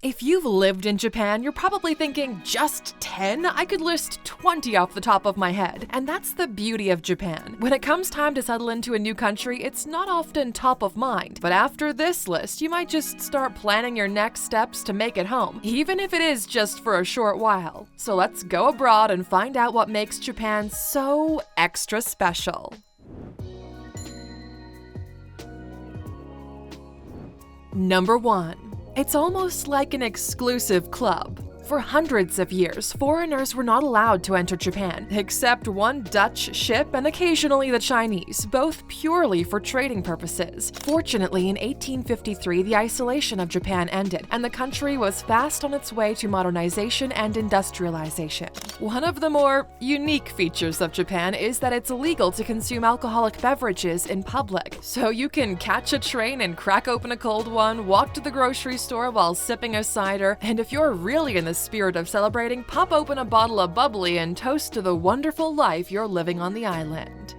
If you've lived in Japan, you're probably thinking, just 10? I could list 20 off the top of my head. And that's the beauty of Japan. When it comes time to settle into a new country, it's not often top of mind. But after this list, you might just start planning your next steps to make it home, even if it is just for a short while. So let's go abroad and find out what makes Japan so extra special. Number 1. It's almost like an exclusive club. For hundreds of years, foreigners were not allowed to enter Japan, except one Dutch ship and occasionally the Chinese, both purely for trading purposes. Fortunately, in 1853, the isolation of Japan ended, and the country was fast on its way to modernization and industrialization. One of the more unique features of Japan is that it's illegal to consume alcoholic beverages in public. So you can catch a train and crack open a cold one, walk to the grocery store while sipping a cider, and if you're really in the spirit of celebrating, pop open a bottle of bubbly and toast to the wonderful life you're living on the island.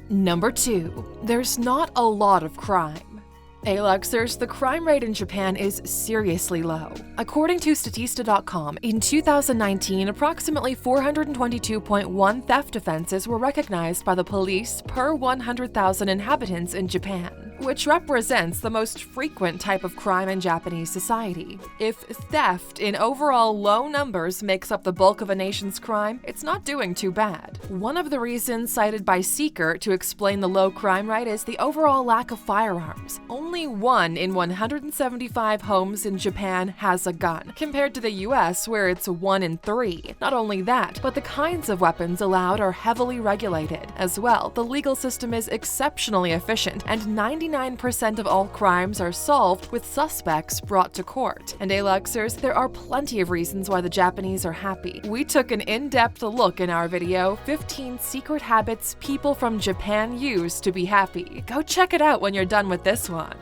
Number 2. There's not a lot of crime. Aluxers, the crime rate in Japan is seriously low. According to Statista.com, in 2019, approximately 422.1 theft offenses were recognized by the police per 100,000 inhabitants in Japan, which represents the most frequent type of crime in Japanese society. If theft in overall low numbers makes up the bulk of a nation's crime, it's not doing too bad. One of the reasons cited by Seeker to explain the low crime rate is the overall lack of firearms. Only 1 in 175 homes in Japan has a gun, compared to the US where it's 1 in 3. Not only that, but the kinds of weapons allowed are heavily regulated. As well, the legal system is exceptionally efficient, and 99% of all crimes are solved with suspects brought to court. And Aluxers, there are plenty of reasons why the Japanese are happy. We took an in-depth look in our video, 15 secret habits people from Japan use to be happy. Go check it out when you're done with this one.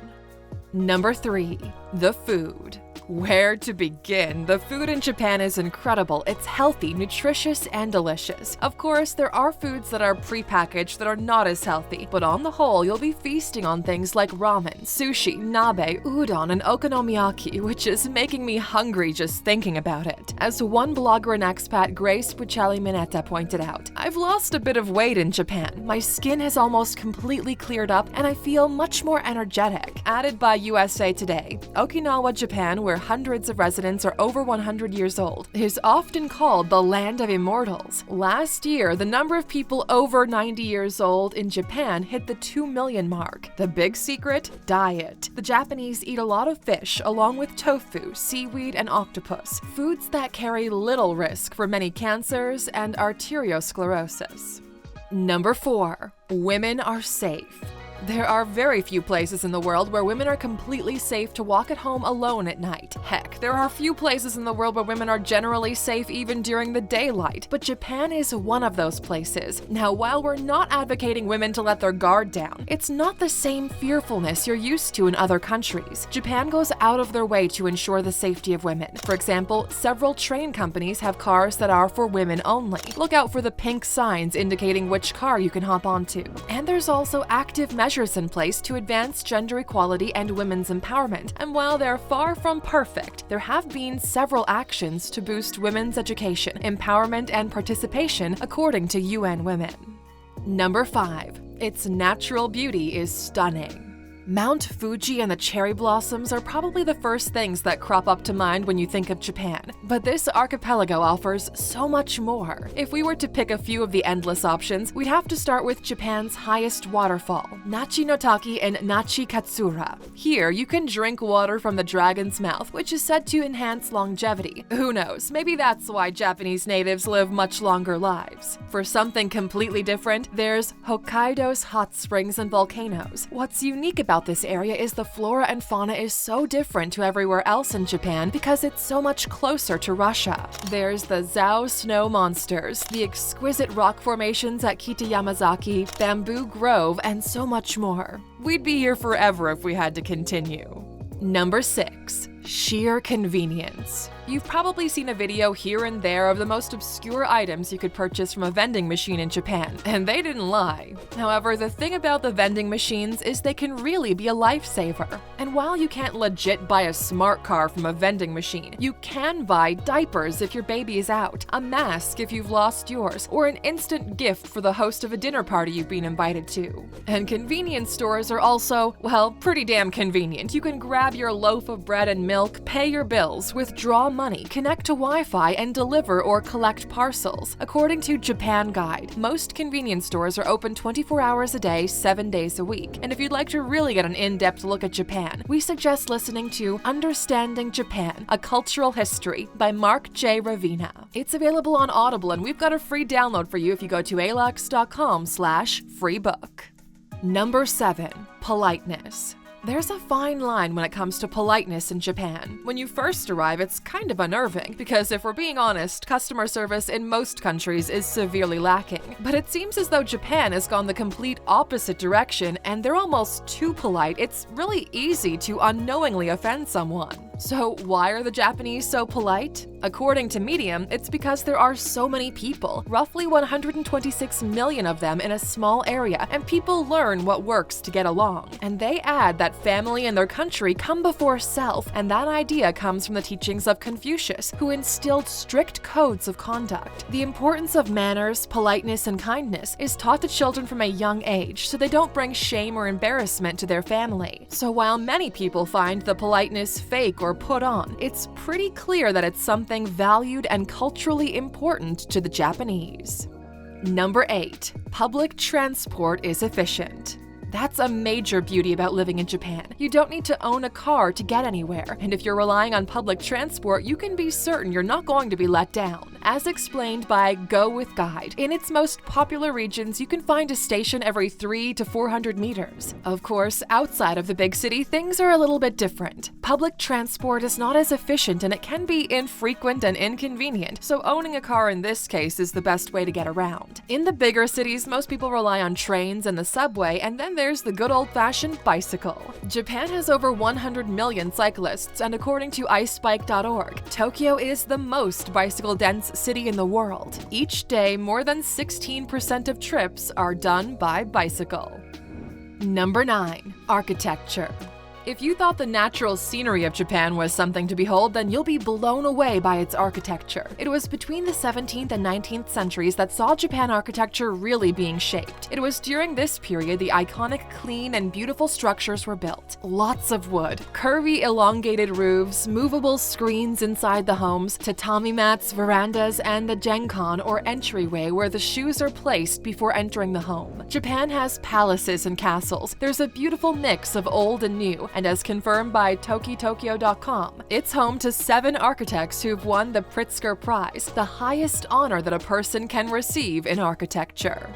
Number 3. The food. Where to begin? The food in Japan is incredible. It's healthy, nutritious, and delicious. Of course, there are foods that are prepackaged that are not as healthy, but on the whole, you'll be feasting on things like ramen, sushi, nabe, udon, and okonomiyaki, which is making me hungry just thinking about it. As one blogger and expat, Grace Puccelli Mineta, pointed out, I've lost a bit of weight in Japan. My skin has almost completely cleared up, and I feel much more energetic. Added by USA Today, Okinawa, Japan, where hundreds of residents are over 100 years old, is often called the land of immortals. Last year, the number of people over 90 years old in Japan hit the 2 million mark. The big secret? Diet. The Japanese eat a lot of fish, along with tofu, seaweed, and octopus, foods that carry little risk for many cancers and arteriosclerosis. Number 4. Women are safe. There are very few places in the world where women are completely safe to walk at home alone at night. Heck, there are few places in the world where women are generally safe even during the daylight, but Japan is one of those places. Now, while we're not advocating women to let their guard down, it's not the same fearfulness you're used to in other countries. Japan goes out of their way to ensure the safety of women. For example, several train companies have cars that are for women only. Look out for the pink signs indicating which car you can hop onto. And there's also active measures in place to advance gender equality and women's empowerment, and while they're far from perfect, there have been several actions to boost women's education, empowerment, and participation, according to UN Women. Number 5. Its natural beauty is stunning. Mount Fuji and the cherry blossoms are probably the first things that crop up to mind when you think of Japan, but this archipelago offers so much more. If we were to pick a few of the endless options, we'd have to start with Japan's highest waterfall, Nachi no Taki in Nachi Katsura. Here, you can drink water from the dragon's mouth, which is said to enhance longevity. Who knows, maybe that's why Japanese natives live much longer lives. For something completely different, there's Hokkaido's hot springs and volcanoes. What's unique about this area is the flora and fauna is so different to everywhere else in Japan because it's so much closer to Russia. There's the Zao snow monsters, the exquisite rock formations at Kita Yamazaki, Bamboo Grove, and so much more. We'd be here forever if we had to continue. Number 6. Sheer convenience. You've probably seen a video here and there of the most obscure items you could purchase from a vending machine in Japan, and they didn't lie. However, the thing about the vending machines is they can really be a lifesaver. And while you can't legit buy a smart car from a vending machine, you can buy diapers if your baby is out, a mask if you've lost yours, or an instant gift for the host of a dinner party you've been invited to. And convenience stores are also, well, pretty damn convenient. You can grab your loaf of bread and milk, pay your bills, withdraw money, connect to Wi-Fi, and deliver or collect parcels. According to Japan Guide, most convenience stores are open 24 hours a day, 7 days a week. And if you'd like to really get an in-depth look at Japan, we suggest listening to Understanding Japan, A Cultural History by Mark J. Ravina. It's available on Audible, and we've got a free download for you if you go to Alux.com/freebook. Number 7. Politeness. There's a fine line when it comes to politeness in Japan. When you first arrive, it's kind of unnerving, because if we're being honest, customer service in most countries is severely lacking. But it seems as though Japan has gone the complete opposite direction, and they're almost too polite. It's really easy to unknowingly offend someone. So why are the Japanese so polite? According to Medium, it's because there are so many people, roughly 126 million of them in a small area, and people learn what works to get along. And they add that family and their country come before self, and that idea comes from the teachings of Confucius, who instilled strict codes of conduct. The importance of manners, politeness, and kindness is taught to children from a young age, so they don't bring shame or embarrassment to their family. So while many people find the politeness fake or put on, it's pretty clear that it's something valued and culturally important to the Japanese. Number 8. Public transport is efficient. That's a major beauty about living in Japan. You don't need to own a car to get anywhere, and if you're relying on public transport, you can be certain you're not going to be let down. As explained by Go With Guide, in its most popular regions, you can find a station every 300 to 400 meters. Of course, outside of the big city, things are a little bit different. Public transport is not as efficient, and it can be infrequent and inconvenient, so owning a car in this case is the best way to get around. In the bigger cities, most people rely on trains and the subway, and then there's the good old-fashioned bicycle. Japan has over 100 million cyclists, and according to icebike.org, Tokyo is the most bicycle-dense city in the world. Each day, more than 16% of trips are done by bicycle. Number 9. Architecture. If you thought the natural scenery of Japan was something to behold, then you'll be blown away by its architecture. It was between the 17th and 19th centuries that saw Japan architecture really being shaped. It was during this period the iconic, clean, and beautiful structures were built. Lots of wood, curvy, elongated roofs, movable screens inside the homes, tatami mats, verandas, and the genkan, or entryway, where the shoes are placed before entering the home. Japan has palaces and castles. There's a beautiful mix of old and new, and as confirmed by Tokyo.com, it's home to 7 architects who've won the Pritzker Prize, the highest honor that a person can receive in architecture.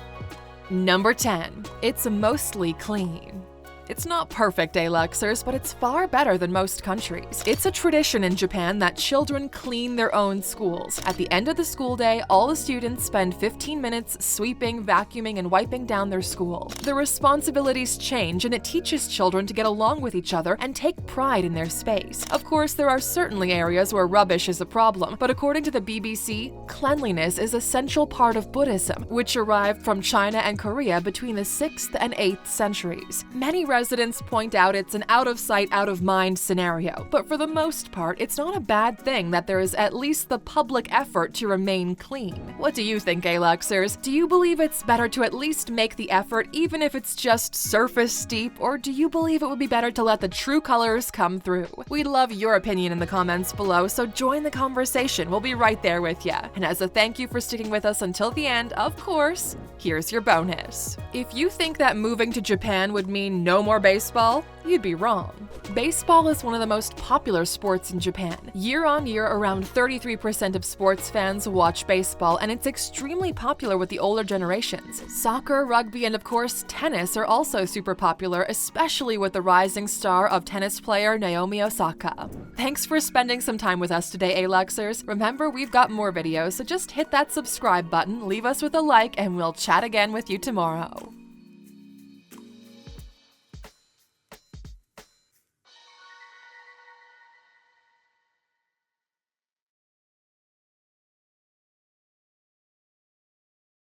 Number 10. It's mostly clean. It's not perfect, Aluxers, but it's far better than most countries. It's a tradition in Japan that children clean their own schools. At the end of the school day, all the students spend 15 minutes sweeping, vacuuming, and wiping down their school. The responsibilities change, and it teaches children to get along with each other and take pride in their space. Of course, there are certainly areas where rubbish is a problem, but according to the BBC, cleanliness is a central part of Buddhism, which arrived from China and Korea between the 6th and 8th centuries. Many residents point out it's an out-of-sight, out-of-mind scenario, but for the most part, it's not a bad thing that there is at least the public effort to remain clean. What do you think, Aluxers? Do you believe it's better to at least make the effort, even if it's just surface deep, or do you believe it would be better to let the true colors come through? We'd love your opinion in the comments below, so join the conversation. We'll be right there with you. And as a thank you for sticking with us until the end, of course, here's your bonus. If you think that moving to Japan would mean no more baseball, you'd be wrong. Baseball is one of the most popular sports in Japan. Year on year, around 33% of sports fans watch baseball, and it's extremely popular with the older generations. Soccer, rugby, and of course, tennis are also super popular, especially with the rising star of tennis player Naomi Osaka. Thanks for spending some time with us today, Aluxers. Remember, we've got more videos, so just hit that subscribe button, leave us with a like, and we'll chat again with you tomorrow.